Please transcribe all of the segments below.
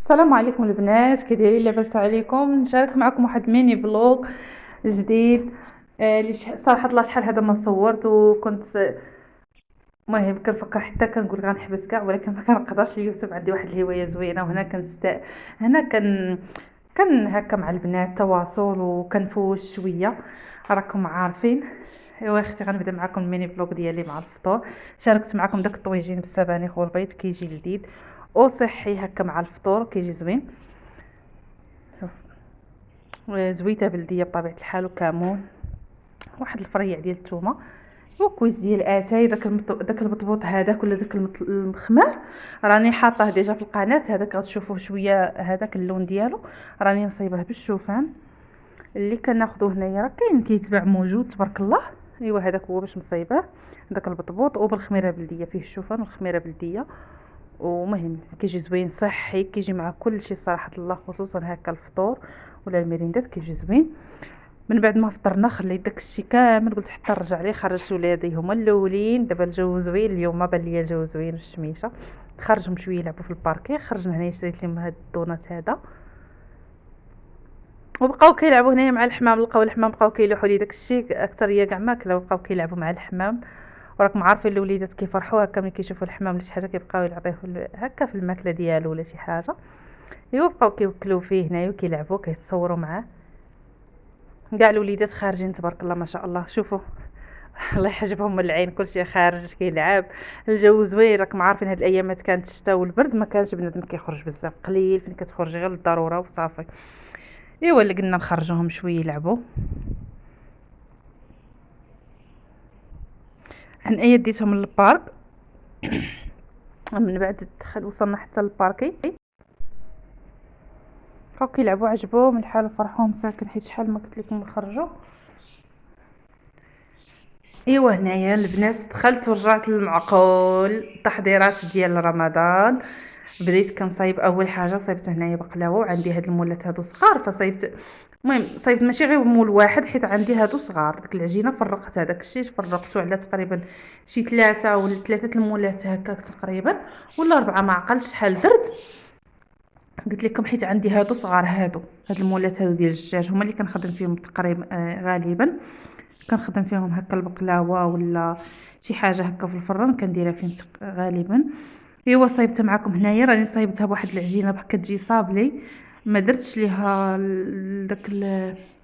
السلام عليكم البنات، كي دايرين؟ لاباس عليكم؟ نشارك معكم واحد ميني فلوق جديد. اللي صراحه الله شحال هذا ما صورت وكنت المهم كنفكر حتى كنقول غنحبس كاع، ولكن ما كنقدرش. اليوتيوب عندي واحد الهوايه زوينه، وهنا هنا كان هكا مع البنات تواصل وكنفوش شويه، راكم عارفين. ايوا اختي، غنبدا معكم الميني فلوق ديالي مع الفطور. شاركت معكم داك الطويجين بالسبانخ والبيض، كيجي لذيذ وصحي هكا مع الفطور، كيجي زوين. زويته بلديه بطبيعه الحال، وكمون، واحد الفريع ديال الثومه، وكويس ديال اتاي. داك البطبوط هذاك ولا داك المخمار راني حاطاه ديجا في القناه، هذاك غتشوفوه شويه، هذاك اللون ديالو راني نصيبه بالشوفان اللي كناخذوه هنايا، راه كاين كيتباع موجود تبارك الله. ايوا هذاك هو باش نصيبه، داك البطبوط وبالخميره بلديه، فيه الشوفان والخميره بلديه. ومهم كيجي زوين صحي، كيجي مع كل شيء صراحه الله، خصوصا هكا الفطور ولا الميريندات كيجي زوين. من بعد ما فطرنا خليت داك الشيء كامل، قلت حتى نرجع ليه. خرجت ولادي هما الاولين، دابا الجو زوين اليوم، ما بان ليا الجو زوين والشميشه. خرجهم شويه يلعبوا في الباركي، خرجنا هنا شريت لهم هاد الدونات هذا، وبقاو كيلعبوا هنايا مع الحمام. لقاو الحمام بقاو كيلوحوا لي داك الشيء، اكثريه كاع ماكله، بقاو كيلعبوا مع الحمام. وراكم عارفين الوليدات كيفرحوا هكا ملي كيشوفوا الحمام ولا شي حاجه، كيبقاو يعطيوه هكا في الماكله ديالو ولا شي حاجه. ايوا بقاو كيوكلوا فيه هنايا وكيلعبوا كيتصوروا معاه. كاع الوليدات خارجين تبارك الله ما شاء الله، شوفوا الله يحجبهم من العين، كلشي خارج كيلعب. الجو زوين، راكم عارفين هاد الايامات كانت الشتاء والبرد، ما كانش بنادم كيخرج بزاف، قليل فين كتخرجي غير للضروره وصافي. ايوا اللي قلنا نخرجوهم شويه يلعبوا. هنايا ديتهم للبارك. من بعد وصلنا حتى للباركي، بقاو كيلعبوا، عجبوهم الحال وفرحوا مساكن، حيت شحال ما قلت لكم نخرجوا. ايوا هنايا البنات دخلت ورجعت للمعقول، التحضيرات ديال رمضان. بديت كنصايب، اول حاجه صايبت هنايا بقلاوه، وعندي هاد المولات هادو صغار فصايبت. المهم صايبت ماشي غير مول واحد، حيت عندي هادو صغار. ديك العجينه فرقت، هذاك الشيء فرقته على تقريبا شي 3 ولا 3 المولات هكاك تقريبا، ولا 4 ما عقلتش شحال درت. قلت لكم حيت عندي هادو صغار، هاد المولات هادو ديال الدجاج هما اللي كنخدم فيهم تقريبا، غالبا كنخدم فيهم هكا البقلاوه ولا شي حاجه هكا في الفران كنديرها فيهم غالبا. ايوا صايبتها معكم هنايا، راني صايبتها بواحد العجينه كتجي صابلي، ما درتش ليها داك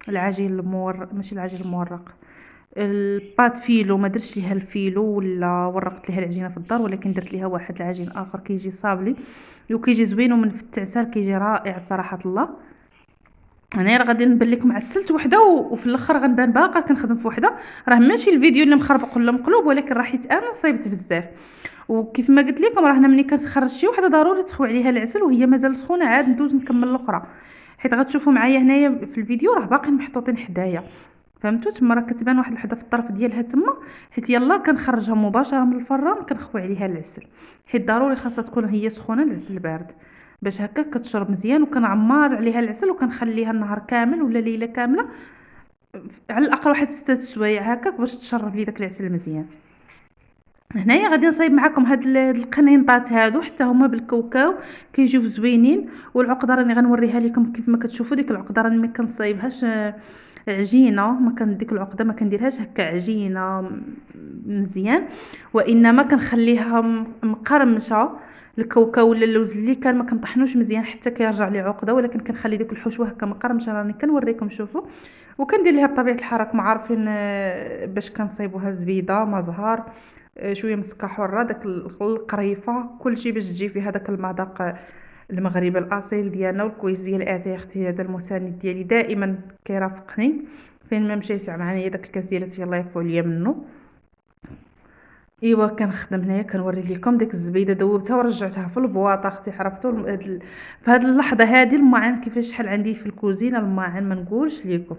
العجين ماشي العجين المورق، البات فيلو، ما درتش ليها الفيلو ولا ورقت ليها العجينه في الدار، ولكن درت ليها واحد العجين اخر كيجي صابلي وكيجي زوين، ومن في التعسال كيجي رائع صراحه الله. انا راه غادي نبان لكم عسلت وحده وفي الاخر غنبان باقا كنخدم في وحده. راه ماشي الفيديو اللي مخربق ولا مقلوب، ولكن راه حيت انا صايبت بزاف. وكيف ما قلت لكم، راه هنا ملي كتخرج شي وحده ضروري تخوي عليها العسل وهي مازال سخونه، عاد ندوز نكمل الاخرى، حيت غتشوفوا معايا هنايا في الفيديو راه باقيين محطوطين حدايا. فهمتوا؟ تما راه كتبان واحد الوحده في الطرف ديالها تما، حيت يلا كنخرجها مباشره من الفران كنخوي عليها العسل، حيت ضروري خاصها تكون هي سخونه، العسل بارد باش هكا كتشرب مزيان. وكنعمر عليها العسل وكنخليها النهار كامل ولا ليله كامله، على الاقل واحد 6 سوايع هكاك باش تشرب لي داك العسل مزيان. هنايا غادي نصايب معكم هاد القنينطات هادو، حتى هما بالكاوكاو كيجيو زوينين. والعقده راني غنوريها لكم كيف ما كتشوفوا. ديك العقده راني ما كنصايبهاش عجينه، ما كان ديك العقده ما كنديرهاش هكا عجينه مزيان، وانما كنخليها مقرمشه. الكاوكاو ولا اللوز اللي كان ما كنطحنوش مزيان حتى كيرجع لي عقده، ولكن كنخلي ديك الحشوه هكا مقرمشه. راني كنوريكم، شوفوا. وكندير ليها بطبيعه الحال راكم عارفين، باش كنصايبوها زبيده ما زهر، شويه مسكه حره، داك القريفه، كلشي باش تجي فيها داك المذاق المغربي الاصيل ديالنا. والكويس ديال اتاي اختي، هذا المساند ديالي دائما كيرافقني فين ما مشيت معايا. داك الكاس ديال الله يعفو عليا منه. ايوا كنخدم هنايا كنوري لكم ديك الزبيده دوبتها ورجعتها في البواطه اختي. عرفتوا في هذه اللحظه هذه الماعن كيفاش شحال عندي في الكوزينه الماعن ما نقولش لكم.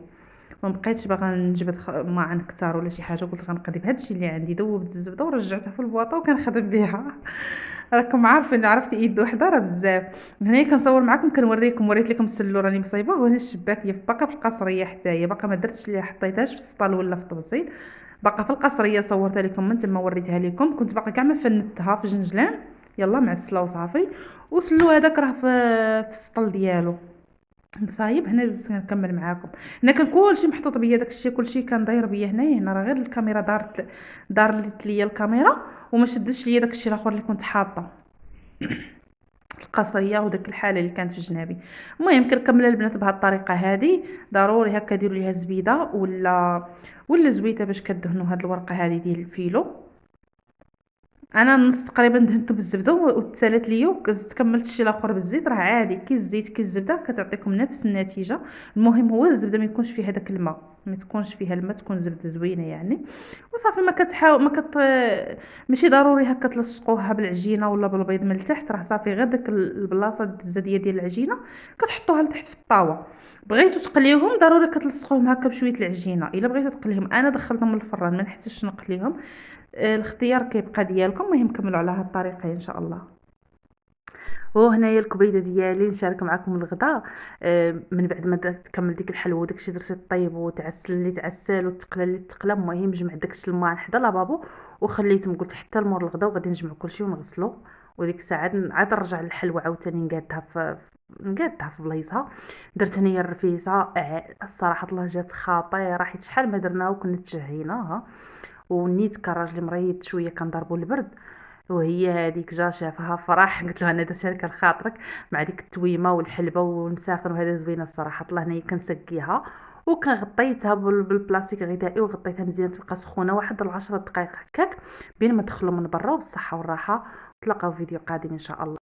ما بقيتش باغا نجبد ماعن كتار ولا شي حاجه، قلت غنقضي بهذا الشيء اللي عندي. ذوبت الزبده ورجعتها في البواطه وكنخدم بها. راكم عارفين، عرفتي ايد وحده راه بزاف. هنا كنصور معكم كنوريكم، وريت لكم السلو راني مصايبه، وهنا الشباك هي باقا في القصريه حتى هي باقا ما درتش ليها، حطيتهاش في السطال ولا في الطبسيل، باقا في القصريه. صورتها لكم من تما وريتها لكم، كنت باقا كاع ما فندتها في جنجلان. يلا معسله وصافي. وسلو هذاك راه في السطل ديالو نصايب. هنا زدت كنكمل معاكم. هنا كان كلشي محطوط بيا، داكشي كلشي كان داير بيا هنايا. هنا راه غير الكاميرا دارت ليا الكاميرا وما شدش ليا داكشي الاخر اللي كنت حاطه، القصريه وداك الحاله اللي كانت في جنابي. المهم كنكمل البنات بهذه الطريقه هذه. ضروري هكا ديروا ليها زبيده ولا زويته باش كدهنوا هاد الورقه هذه ديال الفيلو. انا نص تقريبا دهنته بالزبده وتسالت ليا، وزدت كملت الشيء الاخر بالزيت. راه عادي كي الزيت كي الزبده كتعطيكم نفس النتيجه. المهم هو الزبده ما يكونش فيها داك الماء، ما تكونش فيها الماء، تكون زبده زوينه يعني. وصافي ما كتحاول ما كت ماشي ضروري هكا تلصقوها بالعجينه ولا بالبيض من التحت. راه صافي غير داك البلاصه الزاديه ديال العجينه كتحطوها لتحت في الطاوه. بغيتو تقليوهم ضروري كتلصقوهم هكا بشويه العجينه. الا بغيتو تقليهم انا دخلتهم للفران ما نحتاجش نقليهم. الاختيار كيبقى ديالكم. المهم كملوا على هاد الطريقه ان شاء الله. وهنايا الكبيده ديالي نشارك معكم الغداء. من بعد ما تكمل ديك الحلوه وداكشي درتي طيب وتعسل اللي تعسل وتقلى اللي تقلى. المهم جمعت داكشي الماء حدا لابابو وخليتهم. قلت حتى لمور الغداء وغادي نجمع كلشي ونغسلو. وديك الساعه عاد نرجع للحلوه عاوتاني نقادها في بلايصها. درت هنايا الرفيسه. الصراحه الله جات خطيره حيت شحال ما درنا وكنا تشهيناها. ونيت كان راجلي مريض شويه كنضربو البرد. وهي هذيك جا شافها فرح. قلت له انا درتها لك لخاطرك مع ديك التويمه والحلبه والمسافن وهذا زوينه الصراحه. الله هنايا كنسقيها وكنغطيتها بالبلاستيك غذائي وغطيتها مزيان تبقى سخونه واحد 10 دقائق هكاك بين ما دخلوا من برا. وبالصحه والراحه. تلاقاو فيديو قادم ان شاء الله.